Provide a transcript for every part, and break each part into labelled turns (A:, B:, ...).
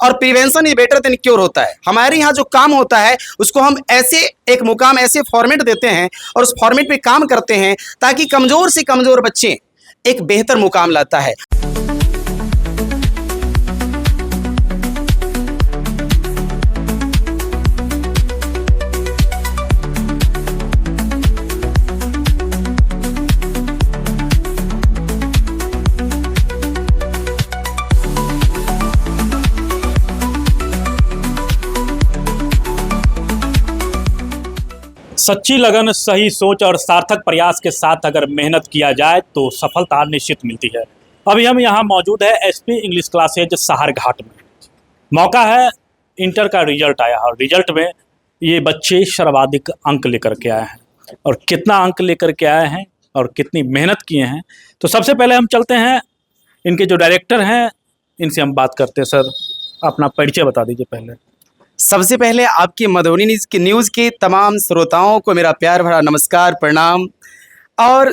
A: और prevention is better than cure होता है। हमारे यहाँ जो काम होता है उसको हम ऐसे एक मुकाम ऐसे फॉर्मेट देते हैं और उस फॉर्मेट पे काम करते हैं ताकि कमज़ोर से कमज़ोर बच्चे एक बेहतर मुकाम लाता है।
B: सच्ची लगन, सही सोच और सार्थक प्रयास के साथ अगर मेहनत किया जाए तो सफलता निश्चित मिलती है। अभी हम यहाँ मौजूद है एसपी इंग्लिश क्लासेज साहरघाट में। मौका है, इंटर का रिजल्ट आया और रिजल्ट में ये बच्चे सर्वाधिक अंक लेकर के आए हैं। और कितना अंक लेकर के आए हैं और कितनी मेहनत किए हैं, तो सबसे पहले हम चलते हैं, इनके जो डायरेक्टर हैं इनसे हम बात करते हैं। सर, अपना परिचय बता दीजिए पहले।
A: सबसे पहले आपकी मधुबनी न्यूज़ के तमाम श्रोताओं को मेरा प्यार भरा नमस्कार, प्रणाम। और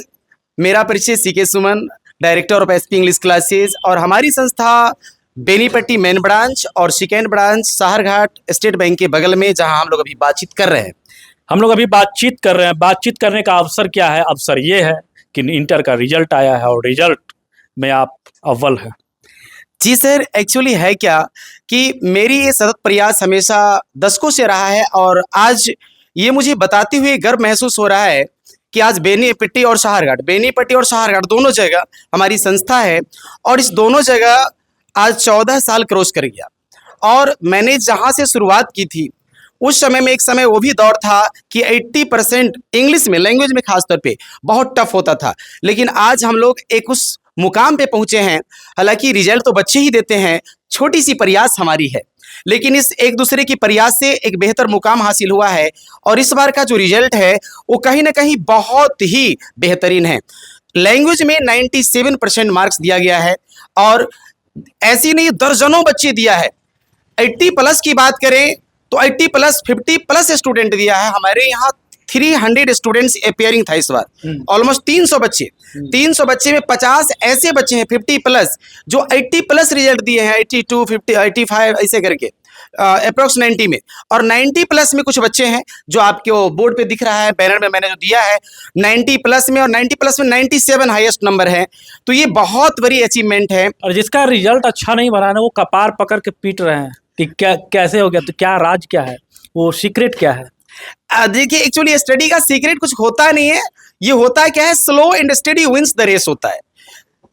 A: मेरा परिचय CK Suman, director of SP English classes, और हमारी संस्था बेनीपट्टी मेन ब्रांच और second branch Saharghat state bank के बगल में, जहां हम लोग अभी बातचीत कर रहे हैं। बातचीत करने का अवसर क्या है? अवसर ये है कि इंटर का रिजल्ट आया है और रिजल्ट में आप अव्वल हैं। जी सर, एक्चुअली है क्या कि मेरी ये सतत प्रयास हमेशा दशकों से रहा है और आज ये मुझे बताते हुए गर्व महसूस हो रहा है कि आज बेनीपट्टी और साहरघाट दोनों जगह हमारी संस्था है और इस दोनों जगह आज 14 साल क्रॉस कर गया। और मैंने जहाँ से शुरुआत की थी उस समय में एक समय वो भी दौर था कि 80% इंग्लिश में, लैंग्वेज में खास तौर पे बहुत टफ होता था, लेकिन आज हम लोग एक उस मुकाम पे पहुंचे हैं। हालांकि रिजल्ट तो बच्चे ही देते हैं, छोटी सी प्रयास हमारी है, लेकिन इस एक दूसरे की प्रयास से एक बेहतर मुकाम हासिल हुआ है। और इस बार का जो रिजल्ट है वो कहीं ना कहीं बहुत ही बेहतरीन है। लैंग्वेज में 97% मार्क्स दिया गया है और ऐसी नहीं दर्जनों बच्चे दिया है। 80+ की बात करें तो 80+, 50+ स्टूडेंट दिया है। हमारे यहाँ 300 स्टूडेंट्स अपेयरिंग था इस बार, ऑलमोस्ट 300 बच्चे। 300 बच्चे में 50 ऐसे बच्चे हैं 50+ जो 80+ रिजल्ट दिए हैं, 82, 50, 85 ऐसे करके अप्रोक्स 90 में। और 90+ में कुछ बच्चे हैं जो आपके बोर्ड पे दिख रहा है, बैनर में मैंने जो दिया है 90+ में, और 90+ में 97 हाईएस्ट नंबर है। तो ये बहुत बड़ी अचीवमेंट है।
B: और जिसका रिजल्ट अच्छा नहीं बना ना, वो कपार पकड़ के पीट रहे हैं कि क्या, कैसे हो गया, तो क्या राज क्या है, वो सीक्रेट क्या है?
A: देखिए, एक्चुअली स्टडी का सीक्रेट कुछ होता नहीं है। ये होता है क्या है, slow and steady wins the race होता है।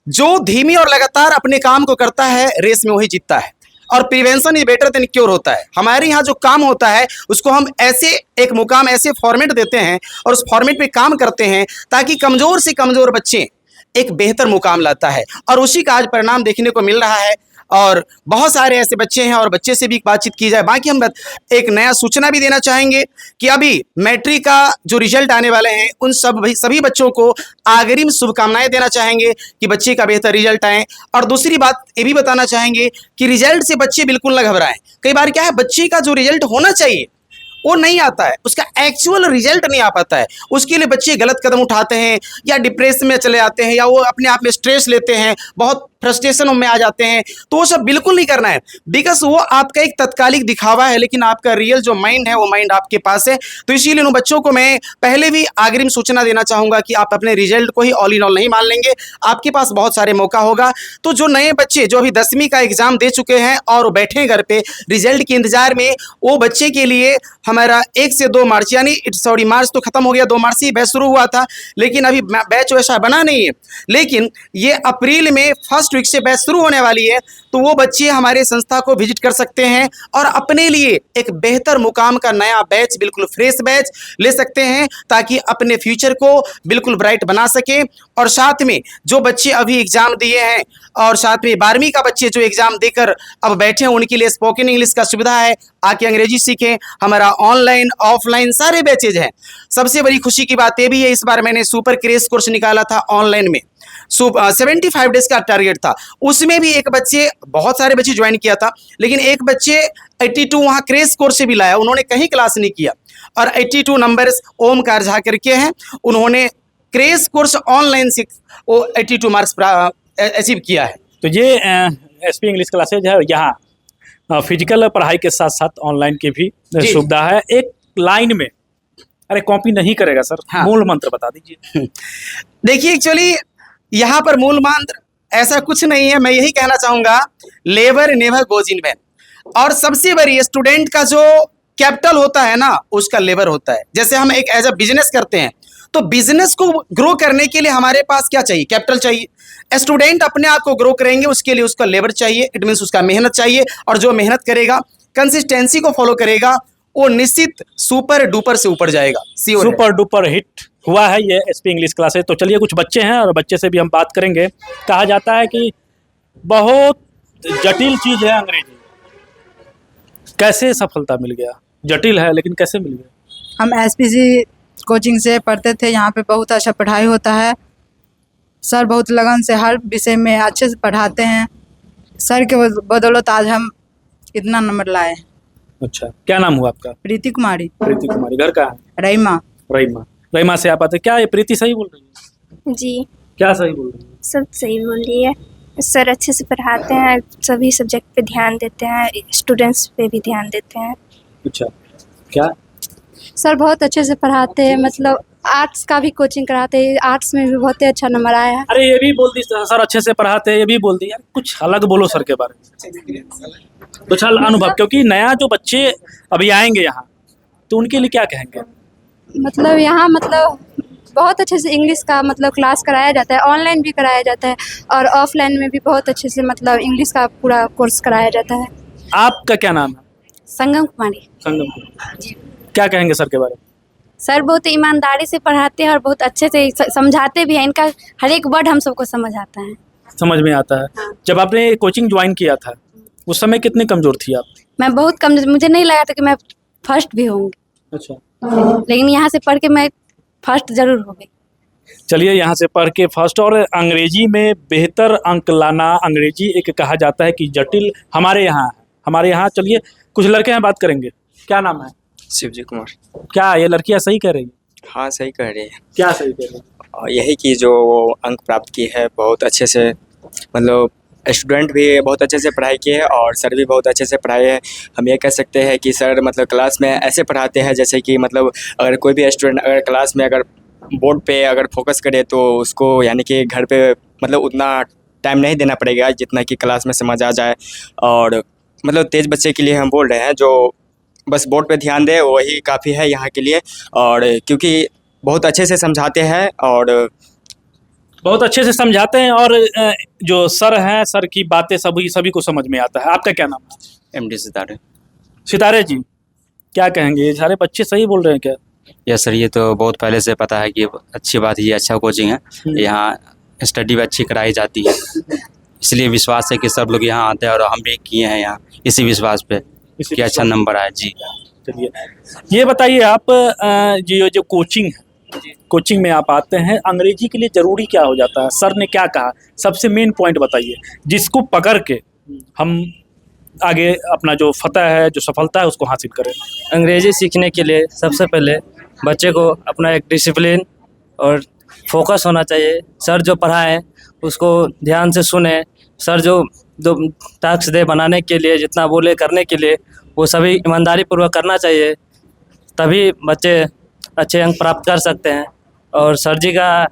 A: जो धीमी और लगातार अपने काम को करता है, रेस में वही जीतता है। और prevention is better than cure होता है। हमारे यहाँ जो काम होता है उसको हम ऐसे एक मुकाम ऐसे फॉर्मेट देते हैं और उस फॉर्मेट पे काम करते हैं ताकि कमज़ोर से कमज़ोर बच्चे एक बेहतर मुकाम लाता है। और उसी का आज परिणाम देखने को मिल रहा है। और बहुत सारे ऐसे बच्चे हैं और बच्चे से भी बातचीत की जाए। बाकी हम एक नया सूचना भी देना चाहेंगे कि अभी मैट्रिक का जो रिजल्ट आने वाले हैं उन सभी बच्चों को अग्रिम शुभकामनाएं देना चाहेंगे कि बच्चे का बेहतर रिजल्ट आए। और दूसरी बात ये भी बताना चाहेंगे कि रिजल्ट से बच्चे बिल्कुल न घबराएं। कई बार क्या है, बच्चे का जो रिजल्ट होना चाहिए वो नहीं आता है, उसका एक्चुअल रिजल्ट नहीं आ पाता है। उसके लिए बच्चे गलत कदम उठाते हैं या डिप्रेशन में चले जाते हैं या वो अपने आप में स्ट्रेस लेते हैं, बहुत फ्रस्ट्रेशन में आ जाते हैं। तो वो सब बिल्कुल नहीं करना है, बिकॉज वो आपका एक तत्कालिक दिखावा है, लेकिन आपका रियल जो माइंड है वो माइंड आपके पास है। तो इसीलिए उन बच्चों को मैं पहले भी अग्रिम सूचना देना चाहूँगा कि आप अपने रिजल्ट को ही ऑल इन ऑल नहीं मान लेंगे। आपके पास बहुत सारे मौका होगा। तो जो नए बच्चे जो अभी 10वीं का एग्जाम दे चुके हैं और बैठे घर पे रिजल्ट के इंतजार में, वो बच्चे के लिए हमारा 1 से 2 मार्च, यानी मार्च तो खत्म हो गया, 2 मार्च से बैच शुरू हुआ था, लेकिन अभी बैच वैसा बना नहीं है। लेकिन ये अप्रैल में फर्स्ट वीक से बैच शुरू होने वाली है। तो वो बच्चे हमारे संस्था को विजिट कर सकते हैं और अपने लिए एक बेहतर मुकाम का नया बैच, बिल्कुल फ्रेश बैच ले सकते हैं ताकि अपने फ्यूचर को बिल्कुल ब्राइट बना सके। और साथ में जो बच्चे अभी एग्जाम दिए हैं और साथ में 12वीं का बच्चे जो एग्जाम देकर अब बैठे हैं, उनके लिए स्पोकन इंग्लिश का सुविधा है, आके अंग्रेजी सीखें। हमारा ऑनलाइन ऑफलाइन सारे बैचेज हैं। सबसे बड़ी खुशी की बात यह भी है, इस बार मैंने सुपर क्रेश कोर्स निकाला था ऑनलाइन में, 75 डेज का टारगेट था। उसमें भी एक बच्चे, बहुत सारे बच्चे ज्वाइन किया था, लेकिन एक बच्चे 82 वहाँ क्रेश कोर्स से भी लाया, उन्होंने कहीं क्लास नहीं किया और 82 नंबर्स ओमकार झा करके हैं, उन्होंने क्रेश कोर्स ऑनलाइन से वो 82 मार्क्स अचीव किया है।
B: तो ये एसपी इंग्लिश क्लासेज है यहाँ फिजिकल पढ़ाई के साथ साथ ऑनलाइन की भी
A: जी।
B: सुविधा है। एक लाइन में, अरे कॉपी नहीं करेगा सर,
A: हाँ।
B: मूल मंत्र बता दीजिए।
A: देखिए एक्चुअली यहाँ पर मूल मंत्र ऐसा कुछ नहीं है। मैं यही कहना चाहूंगा, labour never goes in vain. और सबसे बड़ी स्टूडेंट का जो कैपिटल होता है ना, उसका लेबर होता है। जैसे हम एक एज अ बिजनेस करते हैं, तो बिजनेस को ग्रो करने के लिए हमारे पास क्या चाहिए? कैपिटल चाहिए। स्टूडेंट अपने आप को ग्रो करेंगे, उसके लिए उसका लेबर चाहिए, इट मीन्स उसका मेहनत चाहिए। और जो मेहनत करेगा, कंसिस्टेंसी को फॉलो करेगा, वो निश्चित सुपर डुपर से ऊपर जाएगा।
B: सुपर डुपर हिट हुआ है ये एसपी इंग्लिश क्लासेस। तो चलिए कुछ बच्चे हैं और बच्चे से भी हम बात करेंगे। कहा जाता है कि बहुत जटिल चीज है अंग्रेजी, कैसे सफलता मिल गया? जटिल है लेकिन कैसे मिल गया?
C: हम एसपीसी कोचिंग से पढ़ते थे। यहाँ पे बहुत अच्छा पढ़ाई होता है। सर बहुत लगन से हर विषय में अच्छे से पढ़ाते हैं। सर के बदौलत आज हम इतना नंबर लाए।
B: अच्छा, क्या नाम हुआ आपका?
C: प्रीति कुमारी।
B: प्रीति कुमारी। घर कहाँ है?
C: रईमा।
B: रईमा। रईमा से आप आते, क्या ये प्रीति सही बोल रही है?
D: जी,
B: क्या सही बोल रही है?
D: सब सही बोल रही है। सर अच्छे से पढ़ाते हैं, सभी सब्जेक्ट पे ध्यान देते हैं, स्टूडेंट्स पे भी ध्यान देते हैं।
B: अच्छा, क्या?
E: सर बहुत अच्छे से पढ़ाते हैं, मतलब आर्ट्स का भी कोचिंग कराते हैं। आर्ट्स में भी बहुत ही अच्छा नंबर आया है।
B: अरे ये भी बोल दी सर अच्छे से पढ़ाते हैं, ये भी बोल दी यार, कुछ अलग बोलो सर के बारे में, कुछ अलग अनुभव। क्योंकि नया जो बच्चे अभी आएंगे यहाँ, तो उनके लिए क्या कहेंगे?
E: मतलब यहाँ मतलब बहुत अच्छे से इंग्लिश का मतलब क्लास कराया जाता है, ऑनलाइन भी कराया जाता है और ऑफलाइन में भी बहुत अच्छे से मतलब इंग्लिश का पूरा कोर्स कराया जाता है।
B: आपका क्या नाम है?
E: संगम कुमारी।
B: संगम कुमार। क्या कहेंगे सर के बारे में?
E: सर बहुत ईमानदारी से पढ़ाते हैं और बहुत अच्छे से समझाते भी हैं। इनका हर एक वर्ड हम सबको समझ आता है।
B: समझ में आता है।
E: हाँ।
B: जब आपने कोचिंग ज्वाइन किया था, उस समय कितने कमजोर थी आप?
E: मैं बहुत कम, मुझे नहीं लगा था कि मैं फर्स्ट भी होंगी,
B: अच्छा,
E: लेकिन यहाँ से पढ़ के मैं फर्स्ट जरूर हो गई।
B: चलिए यहाँ से पढ़ के फर्स्ट। और अंग्रेजी में बेहतर अंक लाना, अंग्रेजी एक कहा जाता है कि जटिल, हमारे यहाँ चलिए कुछ लड़के हैं, बात करेंगे। क्या नाम है?
F: शिवजी कुमार।
B: क्या ये लड़कियाँ सही कह रही हैं?
F: हाँ, सही कह रही है।
B: क्या सही कह रही हैं?
F: और यही कि जो अंक प्राप्त की है बहुत अच्छे से, मतलब स्टूडेंट भी बहुत अच्छे से पढ़ाई की है और सर भी बहुत अच्छे से पढ़ाए हैं। हम ये कह सकते हैं कि सर मतलब क्लास में ऐसे पढ़ाते हैं जैसे कि मतलब अगर कोई भी स्टूडेंट अगर क्लास में अगर बोर्ड पे अगर फोकस करे तो उसको यानी कि घर पे मतलब उतना टाइम नहीं देना पड़ेगा जितना कि क्लास में समझ आ जाए। और मतलब तेज़ बच्चे के लिए हम बोल रहे हैं, जो बस बोर्ड पे ध्यान दे वही काफ़ी है यहाँ के लिए। और क्योंकि बहुत अच्छे से समझाते हैं और
B: बहुत अच्छे से समझाते हैं और जो सर हैं, सर की बातें सभी को समझ में आता है। आपका क्या नाम है?
F: MD सितारे।
B: सितारे जी, क्या कहेंगे? ये सारे बच्चे सही बोल रहे हैं क्या?
G: यस सर, ये तो बहुत पहले से पता है कि अच्छी बात है, ये अच्छा कोचिंग है। यहाँ स्टडी भी अच्छी कराई जाती है, इसलिए विश्वास है कि सब लोग यहाँ आते हैं और हम भी किए हैं यहाँ इसी विश्वास पे कि अच्छा नंबर आए। जी
B: चलिए ये बताइए आप, जो कोचिंग है, कोचिंग में आप आते हैं, अंग्रेजी के लिए ज़रूरी क्या हो जाता है? सर ने क्या कहा, सबसे मेन पॉइंट बताइए जिसको पकड़ के हम आगे अपना जो फतह है, जो सफलता है, उसको हासिल करें।
H: अंग्रेजी सीखने के लिए सबसे पहले बच्चे को अपना एक डिसिप्लिन और फोकस होना चाहिए। सर जो पढ़ाएं उसको ध्यान से सुने। सर जो टास्क दे बनाने के लिए, जितना बोले करने के लिए, वो सभी ईमानदारी पूर्वक करना चाहिए, तभी बच्चे अच्छे अंक प्राप्त कर सकते हैं। और सर जी का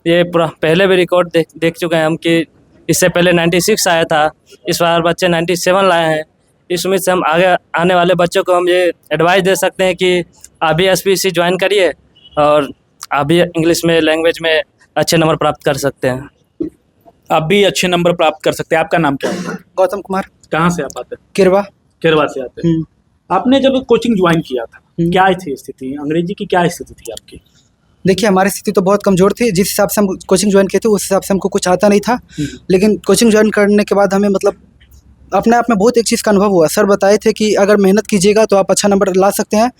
H: ये पूरा पहले भी रिकॉर्ड देख चुके हैं हम कि इससे पहले 96 आया था, इस बार बच्चे 97 लाए हैं। इस उम्मीद से हम आगे आने वाले बच्चों को हम ये एडवाइस दे सकते हैं कि आप भी SPSC ज्वाइन करिए और आप भी इंग्लिश में, लैंग्वेज में अच्छे नंबर प्राप्त कर सकते हैं।
B: आप भी अच्छे नंबर प्राप्त कर सकते हैं। आपका नाम क्या है?
C: गौतम कुमार।
B: कहाँ से आप आते हैं?
C: किरवा।
B: केरवा से आते हैं। आपने जब कोचिंग ज्वाइन किया था, क्या थी स्थिति, अंग्रेजी की क्या स्थिति थी आपकी?
I: देखिए, हमारी स्थिति तो बहुत कमज़ोर थी। जिस हिसाब से हम कोचिंग ज्वाइन किए थे उस हिसाब से हमको कुछ आता नहीं था। लेकिन कोचिंग ज्वाइन करने के बाद हमें मतलब अपने आप में बहुत एक चीज़ का अनुभव हुआ। सर बताए थे कि अगर मेहनत कीजिएगा तो आप अच्छा नंबर ला सकते हैं।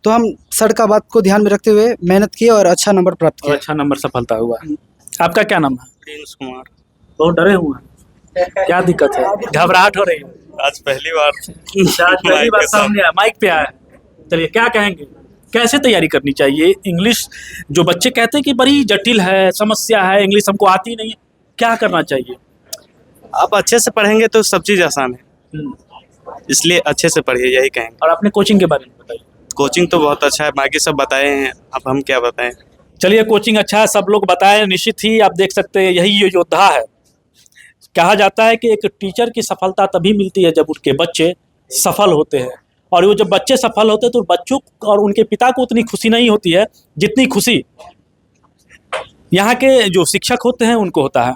I: तो हम सर का बात को ध्यान में रखते हुए मेहनत किए और अच्छा नंबर प्राप्त किया।
B: और अच्छा नंबर सफलता हुआ। आपका क्या नाम है?
F: प्रिंस कुमार।
B: बहुत डरे हुए हैं, क्या दिक्कत है? घबराहट हो रही है?
F: आज पहली बार
B: आज पहली बार सामने आया, माइक पे आया। चलिए क्या कहेंगे, कैसे तैयारी करनी चाहिए? इंग्लिश जो बच्चे कहते हैं कि बड़ी जटिल है, समस्या है, इंग्लिश हमको आती नहीं है, क्या करना चाहिए?
J: आप अच्छे से पढ़ेंगे तो सब चीज़ आसान है। इसलिए अच्छे से पढ़िए, यही कहेंगे।
B: और अपने कोचिंग के बारे में बताइए।
J: कोचिंग तो बहुत अच्छा है, बाकी सब बताए हैं, अब हम क्या बताएं।
B: चलिए, कोचिंग अच्छा है, सब लोग बताएं। निश्चित ही आप देख सकते हैं, यही ये योद्धा है। कहा जाता है कि एक टीचर की सफलता तभी मिलती है जब उनके बच्चे सफल होते हैं, और वो जब बच्चे सफल होते हैं तो बच्चों और उनके पिता को उतनी खुशी नहीं होती है जितनी खुशी यहाँ के जो शिक्षक होते हैं उनको होता है।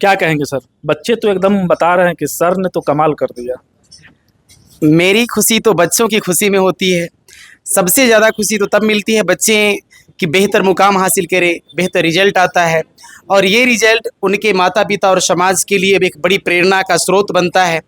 B: क्या कहेंगे सर? बच्चे तो एकदम बता रहे हैं कि सर ने तो कमाल कर दिया।
A: मेरी खुशी तो बच्चों की खुशी में होती है। सबसे ज़्यादा खुशी तो तब मिलती है बच्चे कि बेहतर मुकाम हासिल करे, बेहतर रिजल्ट आता है, और ये रिजल्ट उनके माता पिता और समाज के लिए एक बड़ी प्रेरणा का स्रोत बनता है।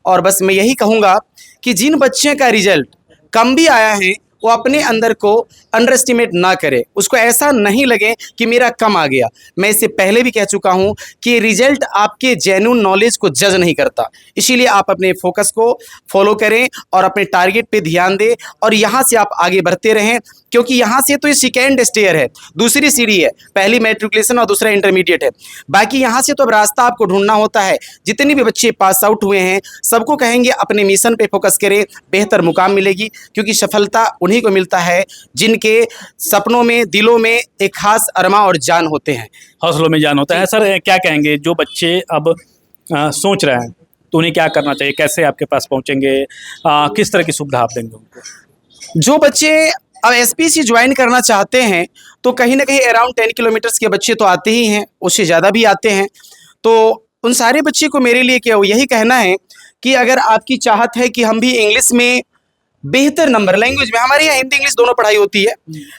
A: और बस मैं यही कहूँगा कि जिन बच्चों का रिजल्ट कम भी आया है वो अपने अंदर को अंडर एस्टिमेट ना करे, उसको ऐसा नहीं लगे कि मेरा कम आ गया। मैं इससे पहले भी कह चुका हूँ कि रिजल्ट आपके जेन्युइन नॉलेज को जज नहीं करता, इसीलिए आप अपने फोकस को फॉलो करें और अपने टारगेट पे ध्यान दें, और यहाँ से आप आगे बढ़ते रहें, क्योंकि यहाँ से तो ये सेकेंड स्टेयर है, दूसरी सीढ़ी है। पहली मैट्रिकुलेशन और दूसरा इंटरमीडिएट है। बाकी यहाँ से तो अब रास्ता आपको ढूंढना होता है। जितने भी बच्चे पास आउट हुए हैं सबको कहेंगे अपने मिशन पे फोकस करें, बेहतर मुकाम मिलेगी, क्योंकि सफलता उन्हीं को मिलता है जिनके सपनों में, दिलों में एक खास अरमा और जान होते हैं,
B: हौसलों में जान होता है। सर, क्या कहेंगे जो बच्चे अब सोच रहे हैं तो उन्हें क्या करना चाहिए? कैसे आपके पास पहुंचेंगे? किस तरह की सुविधा आप देंगे उनको?
A: जो बच्चे अब एसपीसी ज्वाइन करना चाहते हैं तो कहीं ना कहीं अराउंड 10 किलोमीटर्स के बच्चे तो आते ही हैं, उससे ज़्यादा भी आते हैं। तो उन सारे बच्चे को मेरे लिए क्या यही कहना है कि अगर आपकी चाहत है कि हम भी इंग्लिश में बेहतर नंबर, लैंग्वेज में, हमारे यहाँ हिंदी इंग्लिश दोनों पढ़ाई होती है,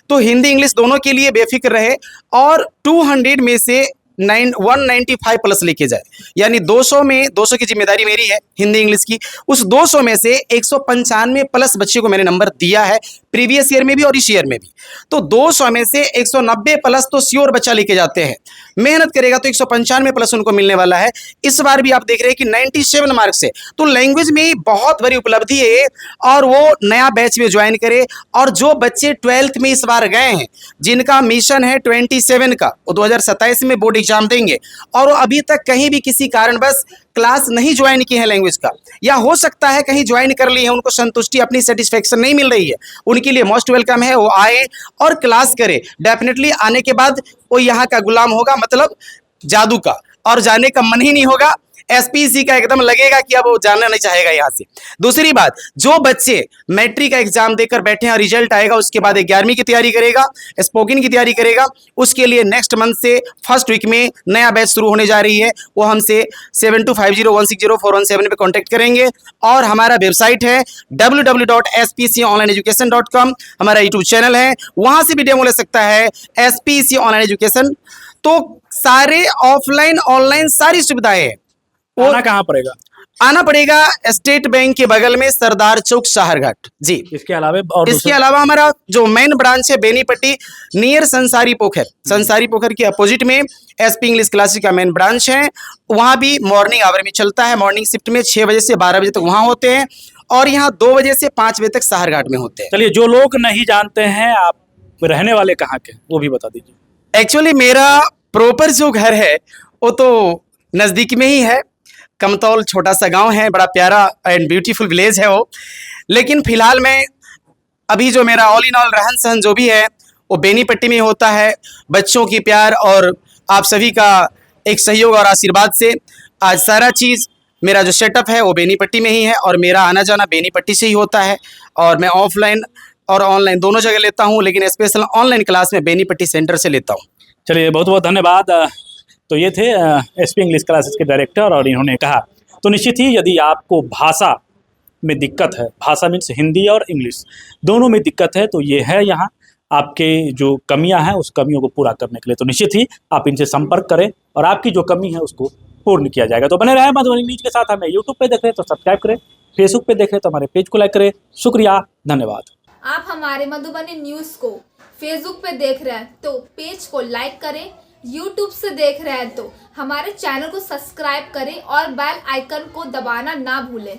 A: तो हिंदी इंग्लिश दोनों के लिए बेफिक्र रहे और 200 में से 195 प्लस लेके जाए, यानी 200 में 200 की जिम्मेदारी मेरी है हिंदी इंग्लिश की। उस 200 में से 195 प्लस बच्चे को मैंने नंबर दिया है, प्रीवियस ईयर में भी और इस ईयर में भी। तो 200 में से 190 प्लस तो श्योर बच्चा लेके जाते हैं। मेहनत करेगा तो 195 प्लस उनको मिलने वाला है। इस बार भी आप देख रहे हैं कि 97 मार्क्स है, तो लैंग्वेज में बहुत बड़ी उपलब्धि है, और वो नया बैच में ज्वाइन करे। और जो बच्चे 12th में इस बार गए हैं, जिनका मिशन है 27 का, वो 2027 में बोर्ड एग्जाम देंगे, और वो अभी तक कहीं भी किसी कारणवश क्लास नहीं ज्वाइन किए हैं लैंग्वेज का, या हो सकता है कहीं ज्वाइन कर ली है, उनको संतुष्टि, अपनी सेटिस्फेक्शन नहीं मिल रही है, उनके लिए मोस्ट वेलकम है वो आए और क्लास करे। डेफिनेटली आने के बाद वो यहाँ का गुलाम होगा, मतलब जादू का, और जाने का मन ही नहीं होगा। एसपीसी का एकदम लगेगा कि अब वो जानना नहीं चाहेगा यहाँ से। दूसरी बात, जो बच्चे मैट्रिक का एग्जाम देकर बैठे हैं और रिजल्ट आएगा, उसके बाद 11वीं की तैयारी करेगा, स्पोकन की तैयारी करेगा, उसके लिए नेक्स्ट मंथ से फर्स्ट वीक में नया बैच शुरू होने जा रही है। वो हमसे 7250160417 पे कॉन्टेक्ट करेंगे, और हमारा वेबसाइट है www.spconlineeducation.com, हमारा यूट्यूब चैनल है, वहाँ से भी डेमो ले सकता है एसपीसी ऑनलाइन एजुकेशन। तो सारे ऑफलाइन ऑनलाइन सारी सुविधाएं हैं।
B: आना कहाँ पड़ेगा?
A: आना पड़ेगा स्टेट बैंक के बगल में सरदार चौक साहरघाट जी।
B: इसके अलावा और
A: इसके अलावा हमारा जो मेन ब्रांच है बेनीपट्टी नियर संसारी पोखर, संसारी पोखर के अपोजिट में एसपी इंग्लिश क्लासेस का मेन ब्रांच है। वहाँ भी मॉर्निंग आवर में चलता है, मॉर्निंग शिफ्ट में 6 बजे से 12 बजे तक वहाँ होते हैं, और यहाँ 2 बजे से 5 बजे तक साहरघाट में होते हैं।
B: चलिए, जो लोग नहीं जानते हैं आप रहने वाले कहाँ के, वो भी बता दीजिए।
A: एक्चुअली मेरा प्रॉपर जो घर है वो तो नज़दीक में ही है, कमतौल छोटा सा गांव है, बड़ा प्यारा एंड ब्यूटीफुल विलेज है वो। लेकिन फिलहाल मैं अभी जो मेरा ऑल इन ऑल रहन सहन जो भी है वो बेनीपट्टी में होता है। बच्चों की प्यार और आप सभी का एक सहयोग और आशीर्वाद से आज सारा चीज़, मेरा जो सेटअप है वो बेनीपट्टी में ही है, और मेरा आना जाना बेनीपट्टी से ही होता है। और मैं ऑफलाइन और ऑनलाइन दोनों जगह लेता हूँ, लेकिन स्पेशल ऑनलाइन क्लास में बेनीपट्टी सेंटर से लेता हूँ।
B: चलिए, बहुत बहुत धन्यवाद। तो ये थे एसपी इंग्लिश क्लासेस के डायरेक्टर, और इन्होंने कहा तो निश्चित ही यदि आपको भाषा में दिक्कत है, भाषा मीन्स हिंदी और इंग्लिश दोनों में दिक्कत है, तो ये है यहाँ आपके जो कमियां हैं उस कमियों को पूरा करने के लिए। तो निश्चित ही आप इनसे संपर्क करें और आपकी जो कमी है उसको पूर्ण किया जाएगा। तो बने रहे मधुबनी न्यूज के साथ। हमें यूट्यूब पे देख रहे हैं तो सब्सक्राइब करें, फेसबुक पे देख रहे हैं तो हमारे पेज को लाइक करें। शुक्रिया, धन्यवाद।
K: आप हमारे मधुबनी न्यूज़ को फेसबुक पे देख रहे हैं तो पेज को लाइक करें, यूट्यूब से देख रहे हैं तो हमारे चैनल को सब्सक्राइब करें और बेल आइकन को दबाना ना भूलें।